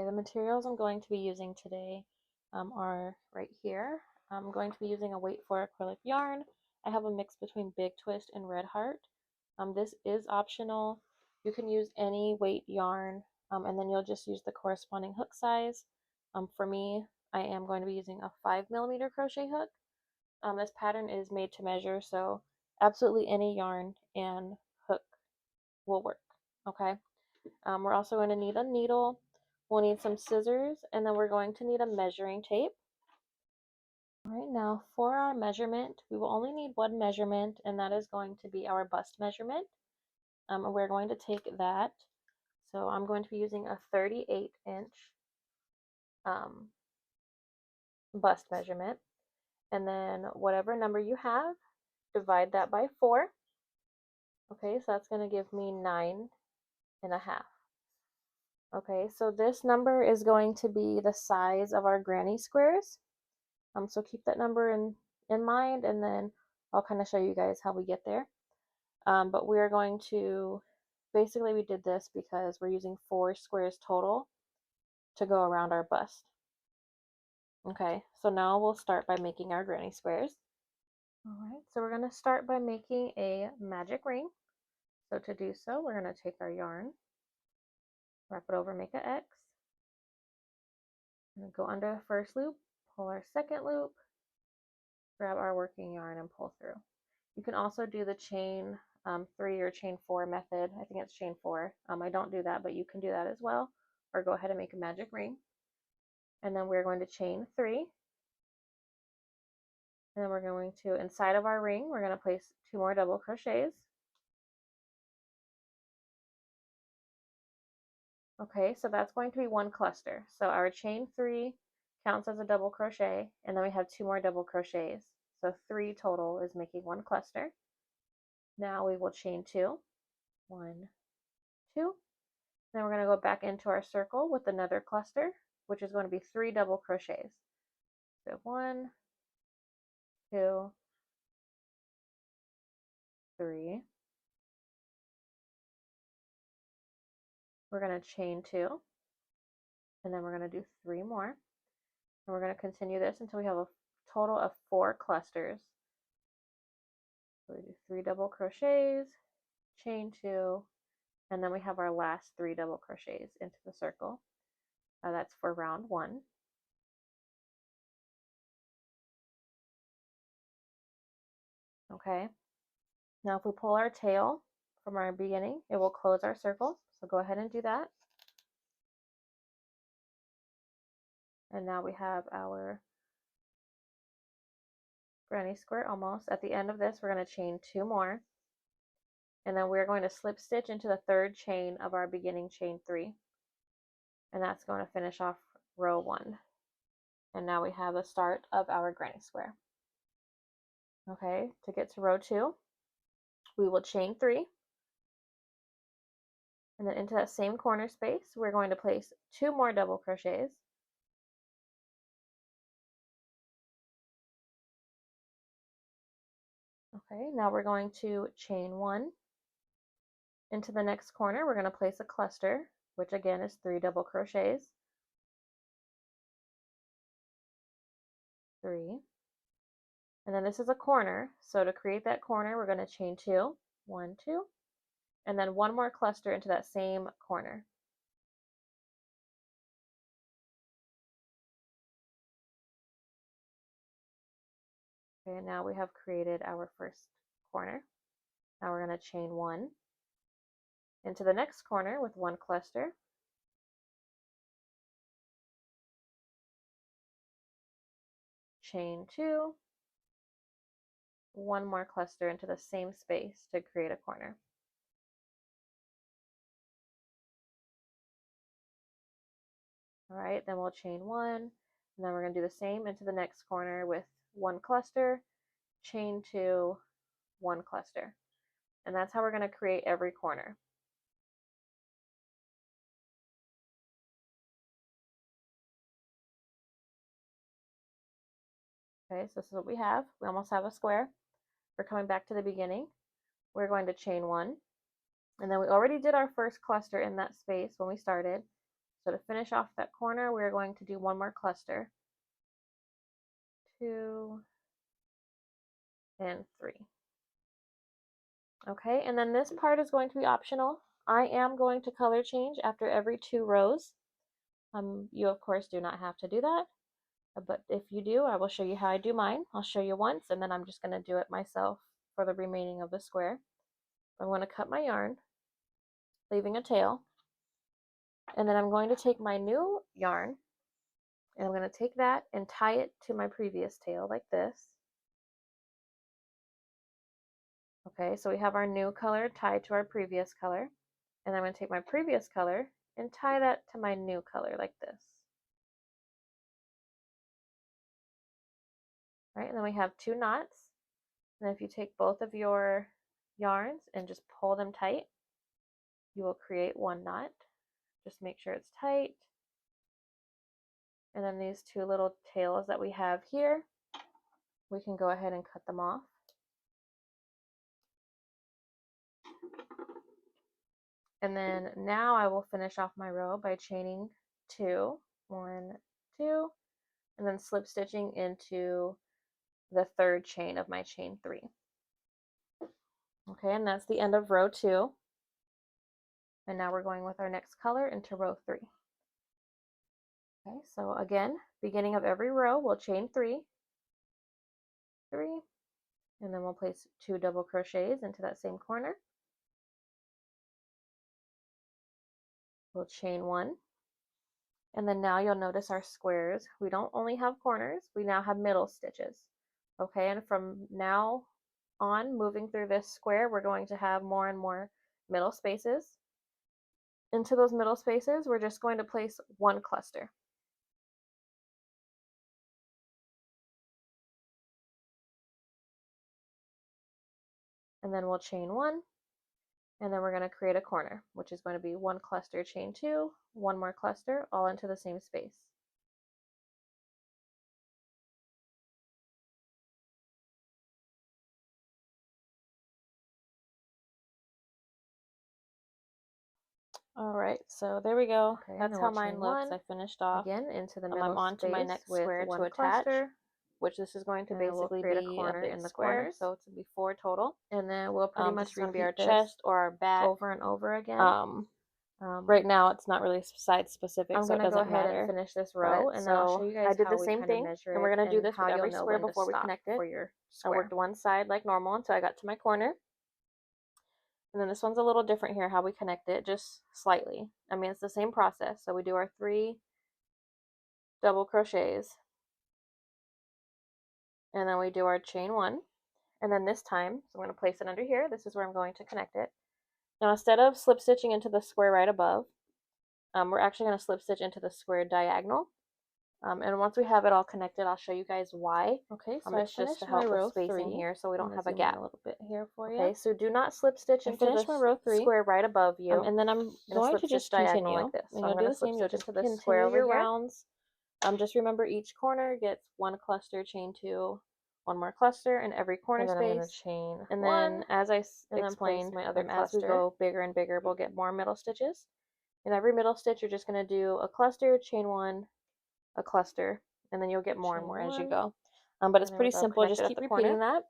Okay, the materials I'm going to be using today are right here. I'm going to be using a weight for acrylic yarn. I have a mix between Big Twist and Red Heart. This is optional. You can use any weight yarn, and then you'll just use the corresponding hook size. For me, I am going to be using a 5mm crochet hook. This pattern is made to measure, so absolutely any yarn and hook will work. Okay. We're also going to need a needle. We'll need some scissors, and then we're going to need a measuring tape. All right, now for our measurement, we will only need one measurement, and that is going to be our bust measurement. And we're going to take that. So I'm going to be using a 38-inch bust measurement. And then whatever number you have, divide that by 4. Okay, so that's going to give me 9.5. Okay, so this number is going to be the size of our granny squares. So keep that number in mind, and then I'll kind of show you guys how we get there. But we are going to, basically we did this because we're using 4 squares total to go around our bust. Okay, so now we'll start by making our granny squares. All right, so we're going to start by making a magic ring. So to do so, we're going to take our yarn, wrap it over, make an X, and go under the first loop, pull our second loop, grab our working yarn and pull through. You can also do the chain 3 or chain 4 method. I think it's chain 4. I don't do that, but you can do that as well, or go ahead and make a magic ring. And then we're going to chain 3. And then we're going to, inside of our ring, we're going to place 2 more double crochets. Okay, so that's going to be 1 cluster. So our chain 3 counts as a double crochet, and then we have 2 more double crochets. So 3 total is making 1 cluster. Now we will chain 2. 1, 2. Then we're going to go back into our circle with another cluster, which is going to be 3 double crochets. So 1, 2, 3. We're going to chain 2, and then we're going to do 3 more. And we're going to continue this until we have a total of 4 clusters. So we do 3 double crochets, chain 2, and then we have our last 3 double crochets into the circle. That's for round 1. Okay. Now if we pull our tail from our beginning, it will close our circle. So go ahead and do that. And now we have our granny square almost. At the end of this, we're going to chain 2 more. And then we're going to slip stitch into the 3rd chain of our beginning chain 3. And that's going to finish off row 1. And now we have the start of our granny square. Okay, to get to row 2, we will chain 3. And then into that same corner space, we're going to place 2 more double crochets. Okay, now we're going to chain 1. Into the next corner, we're going to place a cluster, which again is 3 double crochets. 3. And then this is a corner, so to create that corner, we're going to chain 2. 1, 2. And then 1 more cluster into that same corner. Okay, and now we have created our first corner. Now we're going to chain 1 into the next corner with 1 cluster. Chain 2. 1 more cluster into the same space to create a corner. All right, then we'll chain 1, and then we're going to do the same into the next corner with 1 cluster, chain 2, 1 cluster. And that's how we're going to create every corner. Okay, so this is what we have. We almost have a square. We're coming back to the beginning. We're going to chain 1, and then we already did our first cluster in that space when we started. So to finish off that corner, we're going to do one more cluster. 2 and 3. Okay, and then this part is going to be optional. I am going to color change after every 2 rows. You of course do not have to do that, but if you do, I will show you how I do mine. I'll show you once, and then I'm just going to do it myself for the remaining of the square. I'm going to cut my yarn, leaving a tail, and then I'm going to take my new yarn, and I'm going to take that and tie it to my previous tail like this. Okay, so we have our new color tied to our previous color, and I'm going to take my previous color and tie that to my new color like this. Right, and then we have 2 knots, and if you take both of your yarns and just pull them tight, you will create 1 knot. Just make sure it's tight. And then these 2 little tails that we have here, we can go ahead and cut them off. And then now I will finish off my row by chaining 2, 1, 2, and then slip stitching into the 3rd chain of my chain 3. Okay, and that's the end of row 2. And now we're going with our next color into row 3. Okay, so again, beginning of every row, we'll chain 3, 3, and then we'll place 2 double crochets into that same corner. We'll chain 1, and then now you'll notice our squares. We don't only have corners, we now have middle stitches. Okay, and from now on, moving through this square, we're going to have more and more middle spaces. Into those middle spaces, we're just going to place 1 cluster. And then we'll chain 1, and then we're going to create a corner, which is going to be 1 cluster, chain 2, 1 more cluster, all into the same space. Alright, so there we go. Okay, that's how mine looks. I finished off. Again, into the middle I'm on to my next square to attach, cluster, which this is going to basically create be a corner big in the square, corners. so it's going to be 4 total. And then we'll pretty much this is going to be repeat our this chest or our back over and over again. Right now it's not really side specific, I'm so it going to go doesn't ahead matter. and finish this row, and then I'll show you guys I did how the we same kind thing, of measure and it, we're going to do and this how with you'll every know square when to before we stop connect it. for your I square. worked one side like normal until I got to my corner. And then this one's a little different here, how we connect it, just slightly. I mean, it's the same process. So we do our 3 double crochets, and then we do our chain 1. And then this time, so I'm going to place it under here. This is where I'm going to connect it. Now, instead of slip stitching into the square right above, we're actually going to slip stitch into the square diagonal. And once we have it all connected, I'll show you guys why. Okay, so it's just to help with spacing here, so we don't have a gap. A little bit here for you. Okay, so do not slip stitch into the row 3, square right above you. and then I'm going to just diagonal continue like this. So and I'm going to slip stitch into the square over your here. rounds. Just remember each corner gets 1 cluster, chain 2, 1 more cluster in every corner and then space. I'm going to chain and 1, then, as I and explained, my other as we cluster. go bigger and bigger, we'll get more middle stitches. In every middle stitch, you're just going to do a cluster, chain 1, a cluster, and then you'll get more and more as you go. But it's pretty simple. Just keep repeating that.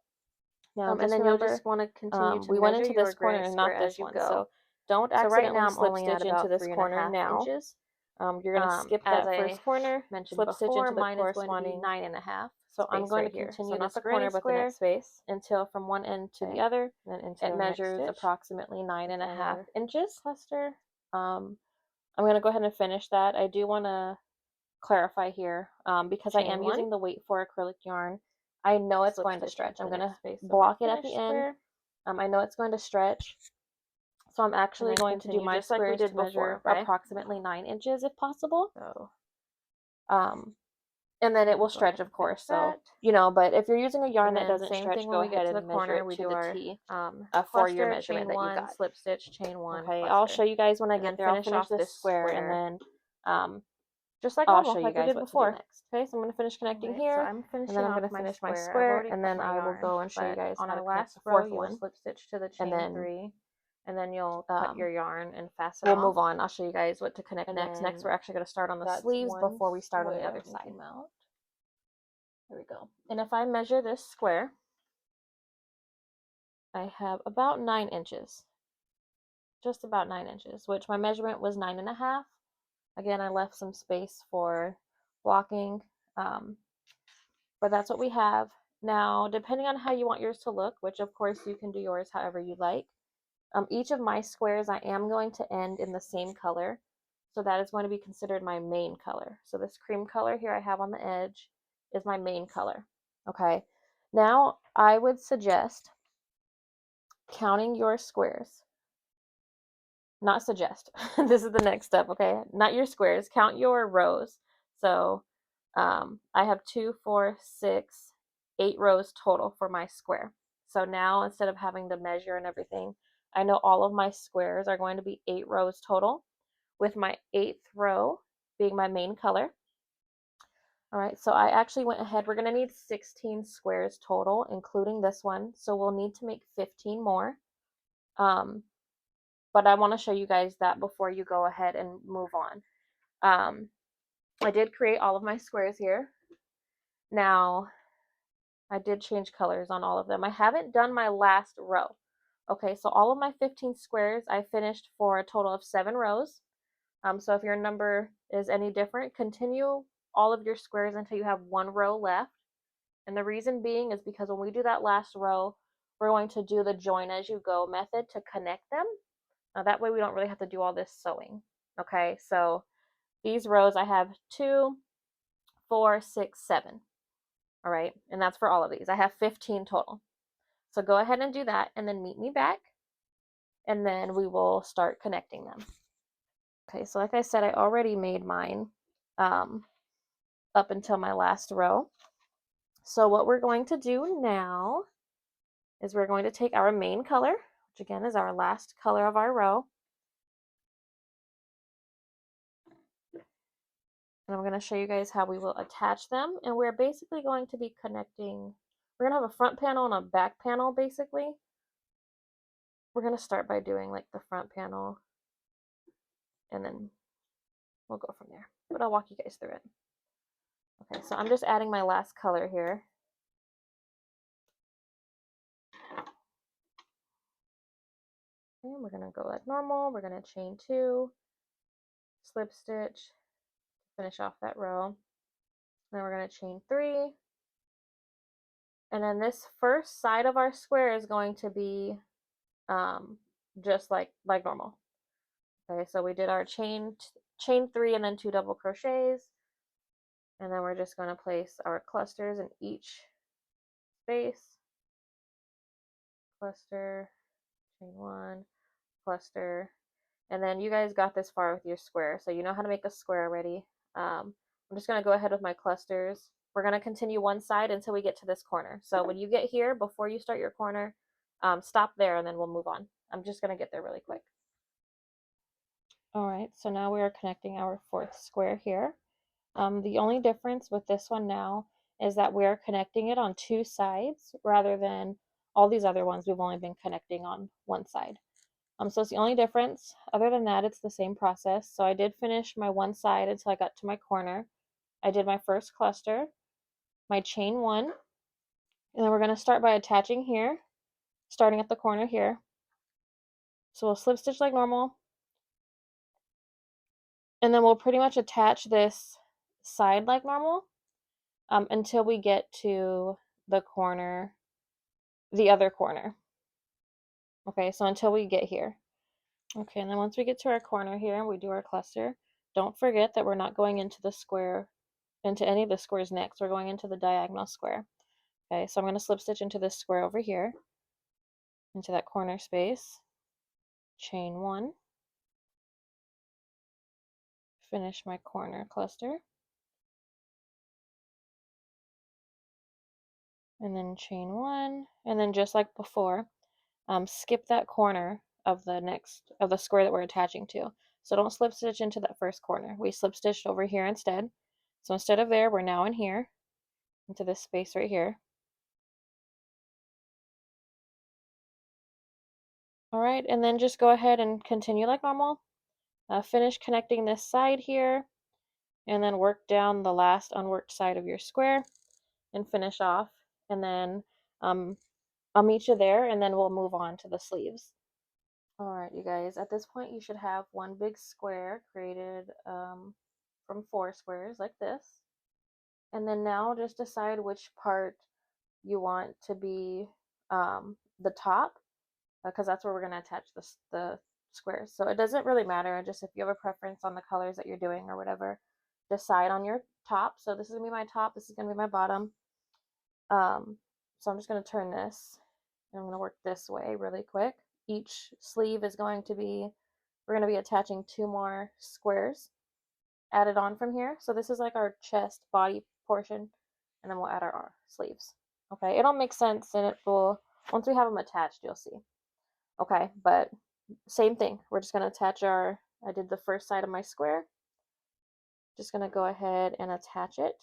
Now, and then you'll just want to continue to we went measure into your this corner and not this one, so don't So right accidentally now I'm slip only stitch at into about this corner 3.5 now. inches. You're going to skip As that I first corner, mentioned slip stitch before, into the mine is going to be corresponding 9.5. So I'm going right to here. continue So not this the corner, granny but the next square space until from one end to the Okay. other, then into it the measures next stitch. approximately 9.5 Another inches. cluster. I'm going to go ahead and finish that. I do want to clarify here, because I Chain am 1. using the weight for acrylic yarn. I know it's Slip going to stitch stretch. into I'm the going to next space of block my it at the finished end. square. I know it's going to stretch. So I'm actually then going to do continue my just like we squares did to measure before, okay? approximately 9 inches if possible. So And then it will go stretch, ahead of and course. finish So, that. you know, but if you're using a yarn And that then doesn't same stretch, thing go when we get ahead to the and measure corner, it we to do the our T for cluster, your chain measurement that you 1, got. slip stitch, chain 1, Okay, cluster. I'll show you guys when I And get then there. I'll finish finish off this this square, square. and then just like I'll normal, show you like we guys did what before. to do next. Okay, so I'm going to finish connecting Alright, here, so I'm finishing and then I'm off going to finish my I've square, already and cut then my I will yarn, go and show you but guys on how to our connect last the row, fourth you will one. slip stitch to the And chain then 3, and then you'll cut your yarn and fasten we'll off. move on. I'll show you guys what to connect next. Next, we're actually going to start on the sleeves before we start on the other side. There we go. And if I measure this square, I have about 9 inches. Just about 9 inches, which my measurement was 9.5. Again, I left some space for blocking, but that's what we have. Now, depending on how you want yours to look, which of course you can do yours however you like, each of my squares I am going to end in the same color. So that is going to be considered my main color. So this cream color here I have on the edge is my main color. Okay. Now I would suggest counting your squares. Not suggest. This is the next step, okay? Not your squares. Count your rows. So I have 2, 4, 6, 8 rows total for my square. So now instead of having to measure and everything, I know all of my squares are going to be 8 rows total, with my 8th row being my main color. All right, so I actually went ahead. We're going to need 16 squares total, including this one. So we'll need to make 15 more. But I want to show you guys that before you go ahead and move on. I did create all of my squares here. Now, I did change colors on all of them. I haven't done my last row. Okay, so all of my 15 squares, I finished for a total of 7 rows. So if your number is any different, continue all of your squares until you have 1 row left. And the reason being is because when we do that last row, we're going to do the join as you go method to connect them. That way we don't really have to do all this sewing. Okay, so these rows I have 2, 4, 6, 7. All right, and that's for all of these. I have 15 total. So go ahead and do that and then meet me back, and then we will start connecting them. Okay, so like I said, I already made mine up until my last row. So what we're going to do now is we're going to take our main color, which again is our last color of our row, and I'm going to show you guys how we will attach them. And we're basically going to be connecting, we're going to have a front panel and a back panel basically. We're going to start by doing like the front panel, and then we'll go from there. But I'll walk you guys through it. Okay, so I'm just adding my last color here. And we're going to go like normal. We're going to chain 2, slip stitch, finish off that row. Then we're going to chain 3. And then this first side of our square is going to be just like normal. Okay, so we did our chain 3 and then 2 double crochets. And then we're just going to place our clusters in each space. Cluster, chain 1, cluster, and then you guys got this far with your square, so you know how to make a square already. I'm just going to go ahead with my clusters. We're going to continue one side until we get to this corner. So when you get here, before you start your corner, stop there and then we'll move on. I'm just going to get there really quick. All right, so now we are connecting our 4th square here. The only difference with this one now is that we are connecting it on 2 sides rather than all these other ones we've only been connecting on one side. So it's the only difference. Other than that, it's the same process. So I did finish my one side until I got to my corner. I did my first cluster, my chain 1, and then we're going to start by attaching here, starting at the corner here. So we'll slip stitch like normal, and then we'll pretty much attach this side like normal until we get to the corner, the other corner. Okay, so until we get here. Okay, and then once we get to our corner here and we do our cluster, don't forget that we're not going into the square, into any of the squares next. We're going into the diagonal square. Okay, so I'm going to slip stitch into this square over here, into that corner space, chain 1, finish my corner cluster, and then chain 1, and then just like before, skip that corner of the square that we're attaching to. So don't slip stitch into that first corner. We slip stitched over here instead. So instead of there, we're now in here, into this space right here. All right, and then just go ahead and continue like normal. Finish connecting this side here, and then work down the last unworked side of your square and finish off. And then I'll meet you there, and then we'll move on to the sleeves. All right, you guys, at this point you should have one big square created from 4 squares like this. And then now just decide which part you want to be the top, because that's where we're going to attach the squares. So it doesn't really matter, just if you have a preference on the colors that you're doing or whatever, decide on your top. So this is going to be my top, this is going to be my bottom. So I'm just going to turn this, and I'm going to work this way really quick. Each sleeve is going to be, we're going to be attaching 2 more squares added on from here. So this is like our chest body portion, and then we'll add our sleeves. Okay, it'll make sense, and it will, once we have them attached, you'll see. Okay, but same thing. We're just going to attach I did the first side of my square. Just going to go ahead and attach it.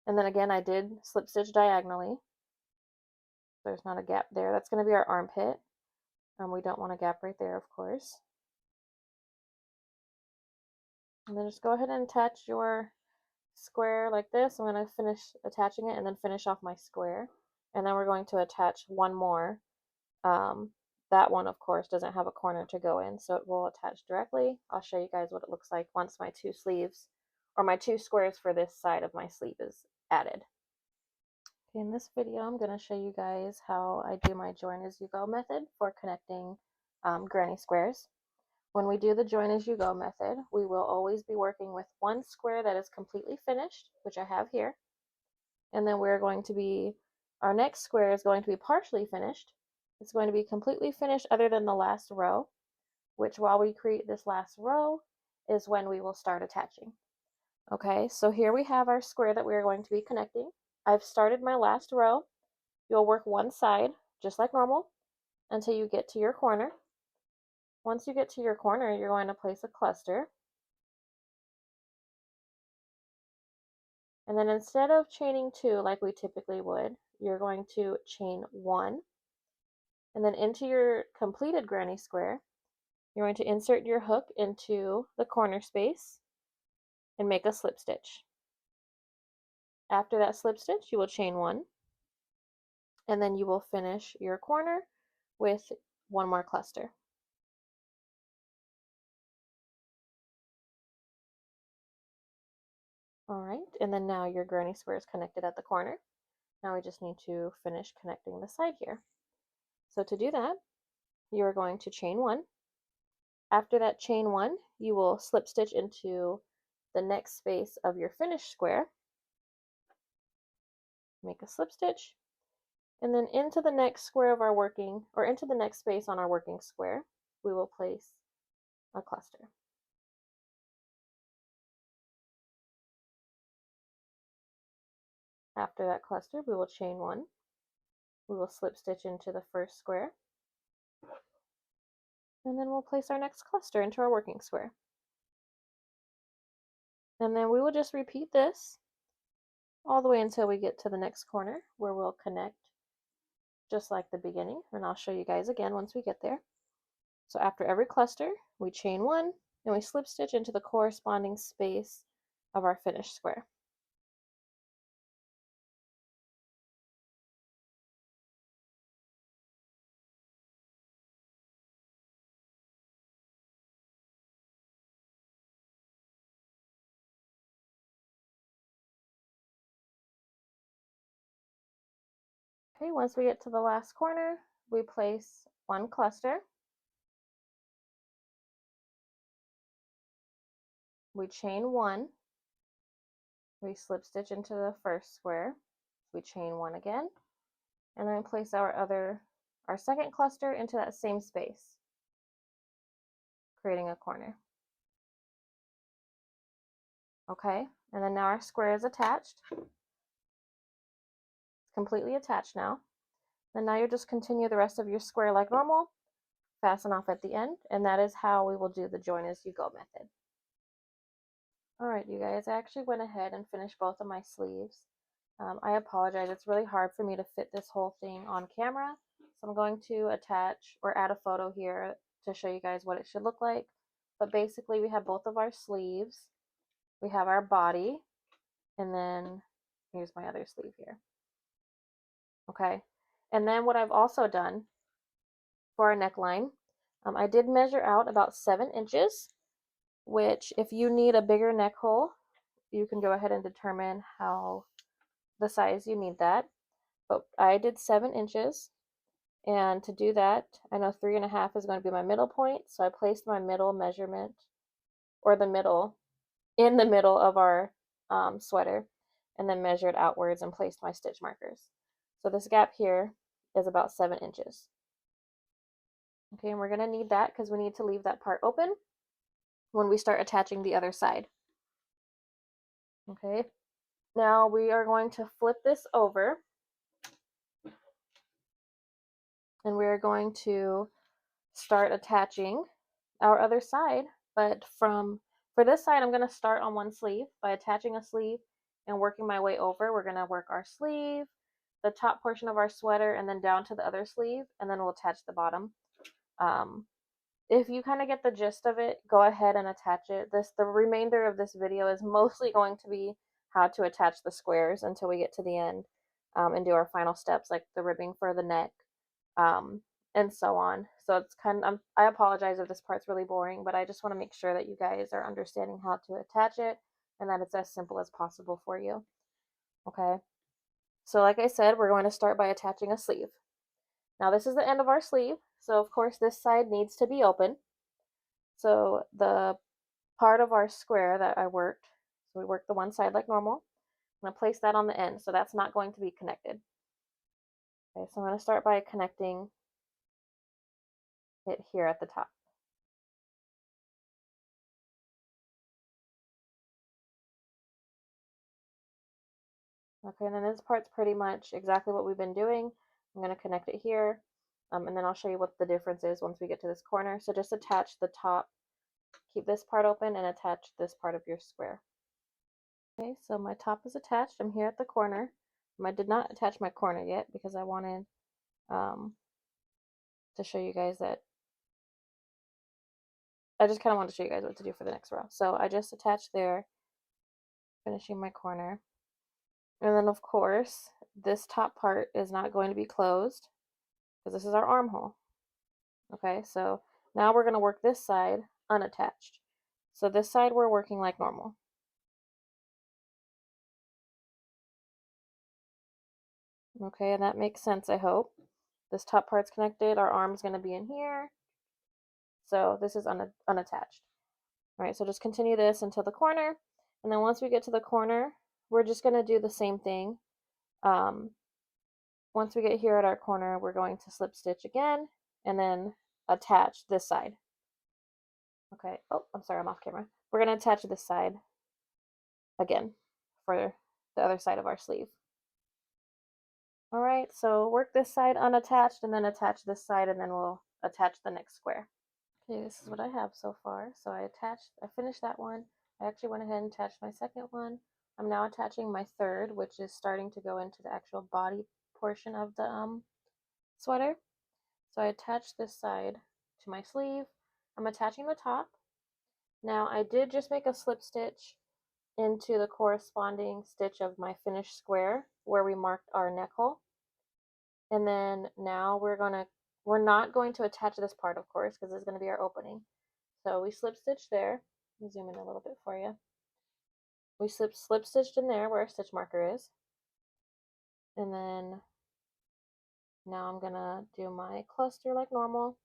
And then again, I did slip stitch diagonally. There's not a gap there. That's going to be our armpit. We don't want a gap right there, of course. And then just go ahead and attach your square like this. I'm going to finish attaching it and then finish off my square. And then we're going to attach one more. That one, of course, doesn't have a corner to go in, so it will attach directly. I'll show you guys what it looks like once my 2 sleeves, or my 2 squares for this side of my sleeve is added. Okay, in this video, I'm going to show you guys how I do my join as you go method for connecting granny squares. When we do the join as you go method, we will always be working with one square that is completely finished, which I have here. And then we're going to be, our next square is going to be partially finished. It's going to be completely finished other than the last row, which while we create this last row is when we will start attaching. Okay, so here we have our square that we are going to be connecting. I've started my last row. You'll work one side, just like normal, until you get to your corner. Once you get to your corner, you're going to place a cluster. And then instead of chaining 2 like we typically would, you're going to chain 1. And then into your completed granny square, you're going to insert your hook into the corner space and make a slip stitch. After that slip stitch, you will chain 1, and then you will finish your corner with 1 more cluster. Alright, and then now your granny square is connected at the corner. Now we just need to finish connecting the side here. So to do that, you are going to chain 1. After that chain 1, you will slip stitch into the next space of your finished square. Make a slip stitch, and then into the next square of our working, or into the next space on our working square, we will place a cluster. After that cluster, we will chain 1. We will slip stitch into the first square, and then we'll place our next cluster into our working square. And then we will just repeat this all the way until we get to the next corner, where we'll connect just like the beginning, and I'll show you guys again once we get there. So after every cluster, we chain 1, and we slip stitch into the corresponding space of our finished square. Okay, once we get to the last corner, we place 1 cluster, we chain 1, we slip stitch into the first square, we chain 1 again, and then we place our second cluster into that same space, creating a corner. Okay, and then now our square is attached. It's completely attached now. And now you just continue the rest of your square like normal, fasten off at the end, and that is how we will do the join as you go method. Alright, you guys, I actually went ahead and finished both of my sleeves. I apologize, it's really hard for me to fit this whole thing on camera, so I'm going to attach or add a photo here to show you guys what it should look like. But basically we have both of our sleeves, we have our body, and then here's my other sleeve here. Okay, and then what I've also done for our neckline, I did measure out about 7 inches, which if you need a bigger neck hole, you can go ahead and determine how the size you need that. But I did 7 inches, and to do that, I know 3.5 is going to be my middle point, so I placed my middle measurement, or the middle, in the middle of our sweater, and then measured outwards and placed my stitch markers. So this gap here is about 7 inches. Okay, and we're going to need that because we need to leave that part open when we start attaching the other side. Okay, now we are going to flip this over, and we are going to start attaching our other side. But for this side, I'm going to start on one sleeve by attaching a sleeve and working my way over. We're going to work our sleeve, the top portion of our sweater, and then down to the other sleeve, and then we'll attach the bottom. If you kind of get the gist of it, go ahead and attach it. The remainder of this video is mostly going to be how to attach the squares until we get to the end, and do our final steps like the ribbing for the neck, um, and so on. So it's I apologize if this part's really boring, but I just want to make sure that you guys are understanding how to attach it and that it's as simple as possible for you. Okay. So like I said, we're going to start by attaching a sleeve. Now this is the end of our sleeve, so of course this side needs to be open. So the part of our square that I worked, so we worked the one side like normal, I'm going to place that on the end, so that's not going to be connected. Okay, so I'm going to start by connecting it here at the top. Okay, and then this part's pretty much exactly what we've been doing. I'm going to connect it here, and then I'll show you what the difference is once we get to this corner. So just attach the top, keep this part open, and attach this part of your square. Okay, so my top is attached. I'm here at the corner. I did not attach my corner yet because I wanted to show you guys that I just kind of wanted to show you guys what to do for the next row. So I just attached there, finishing my corner. And then of course, this top part is not going to be closed because this is our armhole. Okay, so now we're going to work this side unattached. So this side we're working like normal. Okay, and that makes sense, I hope. This top part's connected, our arm's going to be in here. So this is unattached. All right, so just continue this until the corner. And then once we get to the corner, we're just going to do the same thing. Once we get here at our corner, we're going to slip stitch again and then attach this side. Okay, oh, I'm sorry, I'm off camera. We're going to attach this side again for the other side of our sleeve. All right, so work this side unattached and then attach this side, and then we'll attach the next square. Okay, this is what I have so far. So I finished that one. I actually went ahead and attached my second one. I'm now attaching my third, which is starting to go into the actual body portion of the sweater. So I attached this side to my sleeve. I'm attaching the top. Now I did just make a slip stitch into the corresponding stitch of my finished square where we marked our neck hole. And then now we're not going to attach this part, of course, because this is going to be our opening. So we slip stitch there. Let me zoom in a little bit for you. We slip stitched in there where our stitch marker is. And then now I'm going to do my cluster like normal.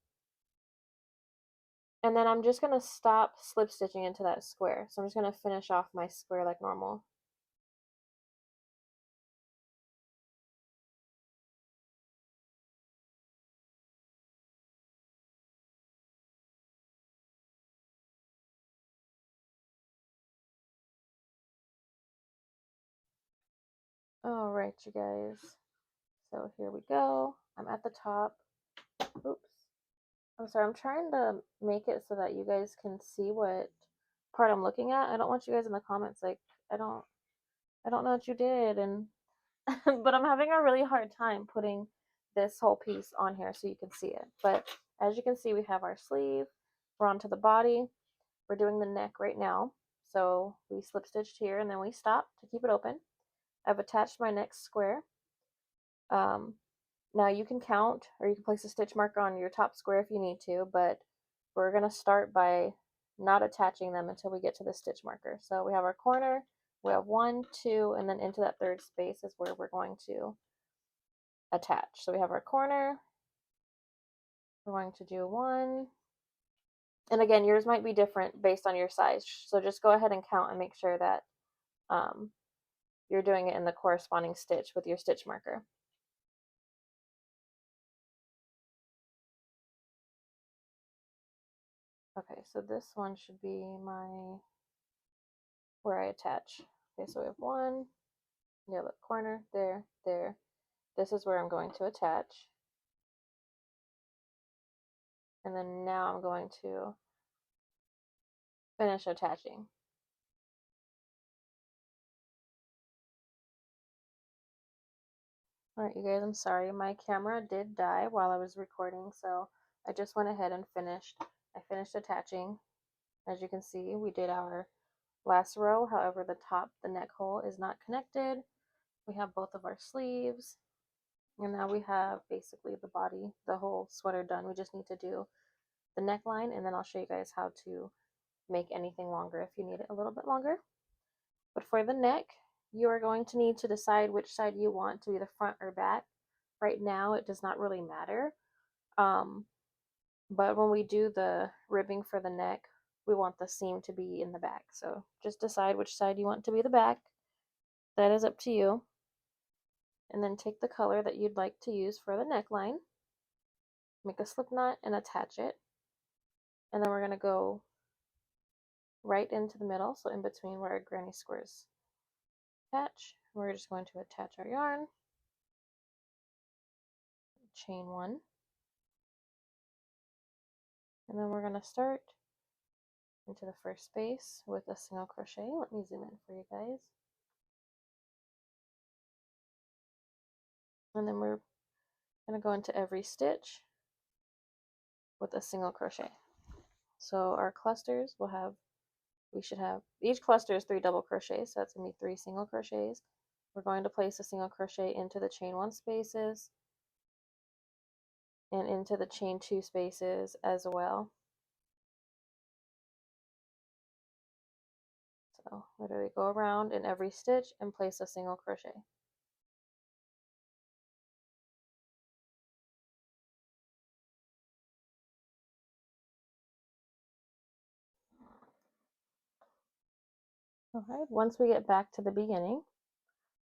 And then I'm just going to stop slip stitching into that square. So I'm just going to finish off my square like normal. All right, you guys. So here we go. I'm at the top. Oops. I'm sorry, I'm trying to make it so that you guys can see what part I'm looking at. I don't want you guys in the comments like, I don't know what you did, and but I'm having a really hard time putting this whole piece on here so you can see it. But as you can see, we have our sleeve, we're onto the body, we're doing the neck right now. So we slip stitched here and then we stop to keep it open. I've attached my next square. Um, Now you can count or you can place a stitch marker on your top square if you need to, but we're going to start by not attaching them until we get to the stitch marker. So we have our corner, we have 1, 2, and then into that third space is where we're going to attach. So we have our corner, we're going to do 1, and again, yours might be different based on your size. So just go ahead and count and make sure that um, you're doing it in the corresponding stitch with your stitch marker. Okay, so this one should be where I attach. Okay, so we have 1, you have a corner, there, there. This is where I'm going to attach. And then now I'm going to finish attaching. Alright, you guys, I'm sorry. My camera did die while I was recording, so I just went ahead and finished. I finished attaching. As you can see, we did our last row. However, the neck hole is not connected. We have both of our sleeves. And now we have basically the body, the whole sweater done. We just need to do the neckline, and then I'll show you guys how to make anything longer if you need it a little bit longer. But for the neck, you are going to need to decide which side you want to be the front or back. Right now, it does not really matter. But when we do the ribbing for the neck, we want the seam to be in the back. So just decide which side you want to be the back. That is up to you. And then take the color that you'd like to use for the neckline, make a slip knot and attach it. And then we're going to go right into the middle, so in between where our granny squares attach. We're just going to attach our yarn, chain 1, and then we're going to start into the first space with a single crochet. Let me zoom in for you guys. And then we're going to go into every stitch with a single crochet. So our clusters will have, we should have, each cluster is 3 double crochets, so that's going to be 3 single crochets. We're going to place a single crochet into the chain 1 spaces and into the chain 2 spaces as well. So literally go around in every stitch and place a single crochet. Okay, once we get back to the beginning,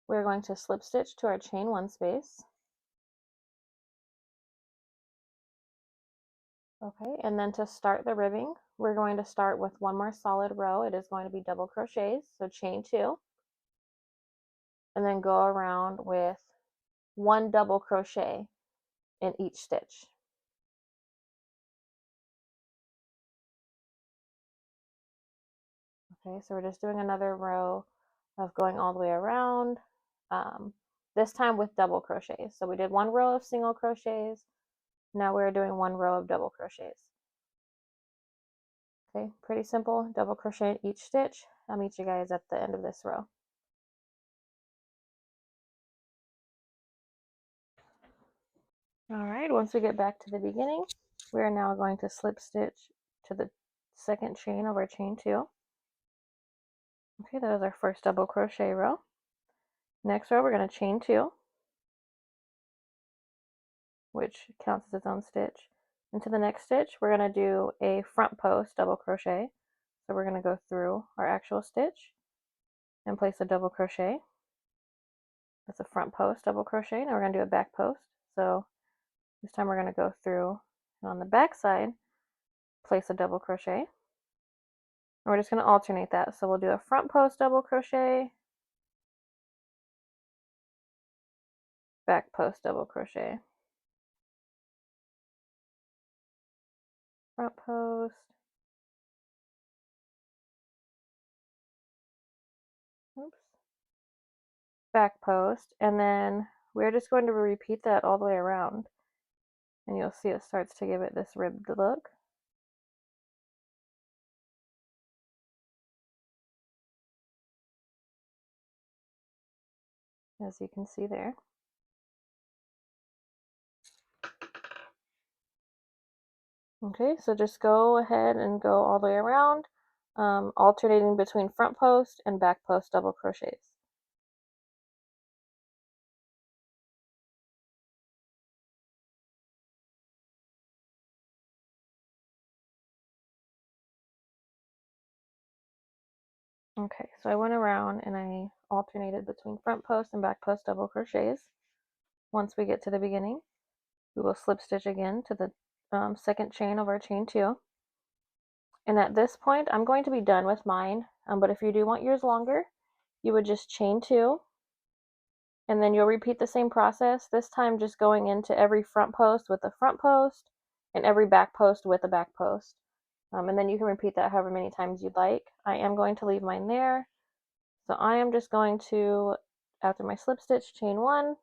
we're going to slip stitch to our chain 1 space. Okay, and then to start the ribbing, we're going to start with one more solid row. It is going to be double crochets, so chain 2, and then go around with 1 double crochet in each stitch. Okay, so we're just doing another row of going all the way around, this time with double crochets. So we did 1 row of single crochets, now we're doing 1 row of double crochets. Okay, pretty simple, double crochet in each stitch. I'll meet you guys at the end of this row. Alright, once we get back to the beginning, we are now going to slip stitch to the second chain of our chain 2. Okay, that is our first double crochet row. Next row, we're going to chain 2, which counts as its own stitch. Into the next stitch, we're going to do a front post double crochet. So we're going to go through our actual stitch and place a double crochet. That's a front post double crochet. Now we're going to do a back post. So this time we're going to go through, and on the back side, place a double crochet. And we're just going to alternate that. So we'll do a front post double crochet, back post double crochet, front post, oops, back post, and then we're just going to repeat that all the way around, and you'll see it starts to give it this ribbed look. As you can see there. Okay, so just go ahead and go all the way around, alternating between front post and back post double crochets. Okay, so I went around and I alternated between front post and back post double crochets. Once we get to the beginning, we will slip stitch again to the second chain of our chain 2. And at this point, I'm going to be done with mine, but if you do want yours longer, you would just chain 2, and then you'll repeat the same process, this time just going into every front post with a front post and every back post with a back post. And then you can repeat that however many times you'd like. I am going to leave mine there. So I am just going to, after my slip stitch, chain 1,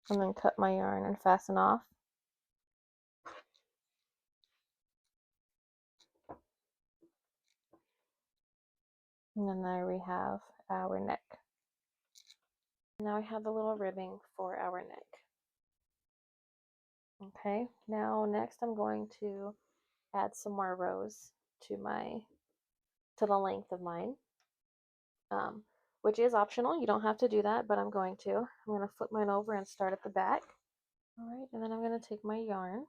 and then cut my yarn and fasten off. And then there we have our neck. Now I have the little ribbing for our neck. Okay, now next I'm going to add some more rows to the length of mine, which is optional. You don't have to do that, but I'm going to. I'm going to flip mine over and start at the back. All right, and then I'm going to take my yarn.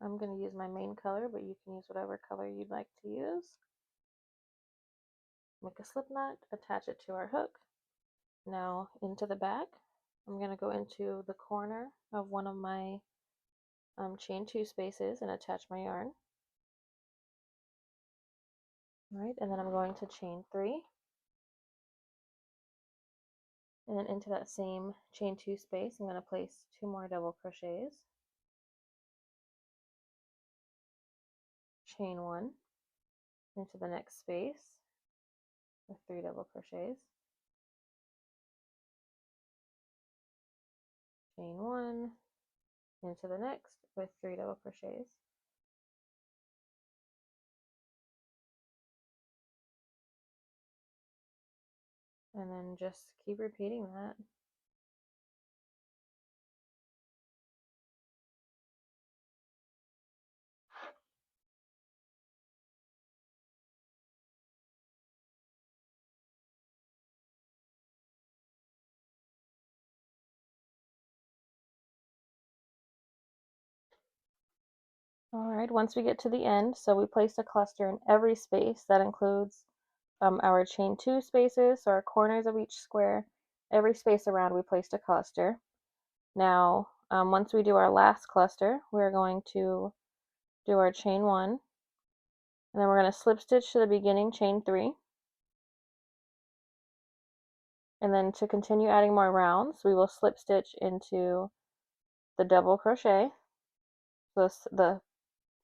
I'm going to use my main color, but you can use whatever color you'd like to use. Make a slip knot, attach it to our hook. Now into the back, I'm going to go into the corner of one of my chain 2 spaces and attach my yarn. All right, and then I'm going to chain 3. And then into that same chain 2 space, I'm going to place 2 more double crochets. Chain 1 into the next space with 3 double crochets. Chain 1 into the next with 3 double crochets. And then just keep repeating that. All right, once we get to the end, so we placed a cluster in every space. That includes our chain 2 spaces, so our corners of each square. Every space around we placed a cluster. Now, once we do our last cluster, we're going to do our chain 1, and then we're going to slip stitch to the beginning chain 3. And then to continue adding more rounds, we will slip stitch into the double crochet. So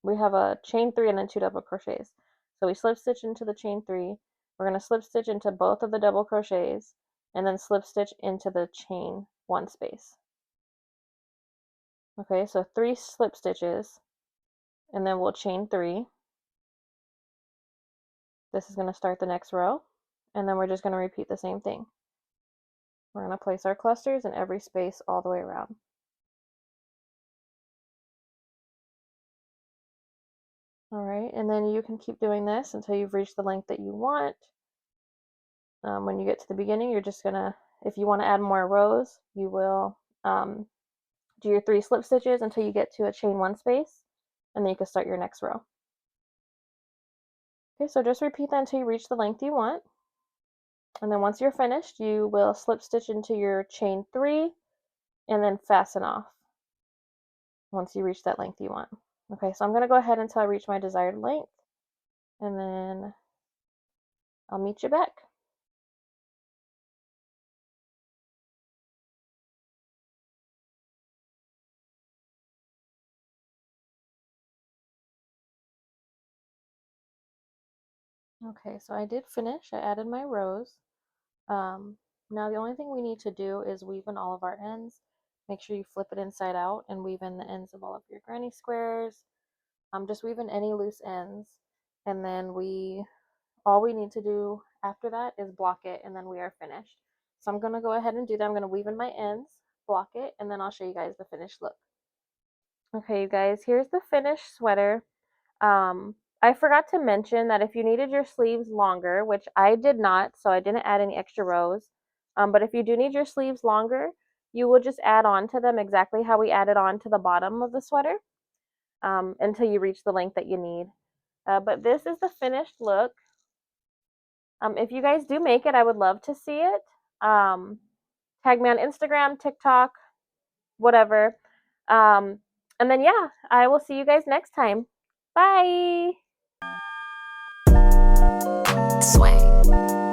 we have a chain 3 and then 2 double crochets. So we slip stitch into the chain 3. We're going to slip stitch into both of the double crochets and then slip stitch into the chain 1 space. Okay, so 3 slip stitches, and then we'll chain 3. This is going to start the next row, and then we're just going to repeat the same thing. We're going to place our clusters in every space all the way around. All right, and then you can keep doing this until you've reached the length that you want. When you get to the beginning, you're just gonna, if you want to add more rows, you will do your 3 slip stitches until you get to a chain 1 space, and then you can start your next row. Okay, so just repeat that until you reach the length you want. And then once you're finished, you will slip stitch into your chain 3 and then fasten off once you reach that length you want. Okay, so I'm going to go ahead until I reach my desired length, and then I'll meet you back. Okay, so I did finish. I added my rows. Um, Now the only thing we need to do is weave in all of our ends. Make sure you flip it inside out and weave in the ends of all of your granny squares. Just weave in any loose ends, and then all we need to do after that is block it, and then we are finished. So I'm going to go ahead and do that. I'm going to weave in my ends, block it, and then I'll show you guys the finished look. Okay, you guys, here's the finished sweater. I forgot to mention that if you needed your sleeves longer, which I did not, so I didn't add any extra rows, but if you do need your sleeves longer, you will just add on to them exactly how we added on to the bottom of the sweater, until you reach the length that you need. But this is the finished look. If you guys do make it, I would love to see it. Tag me on Instagram, TikTok, whatever. And then, yeah, I will see you guys next time. Bye. Sway.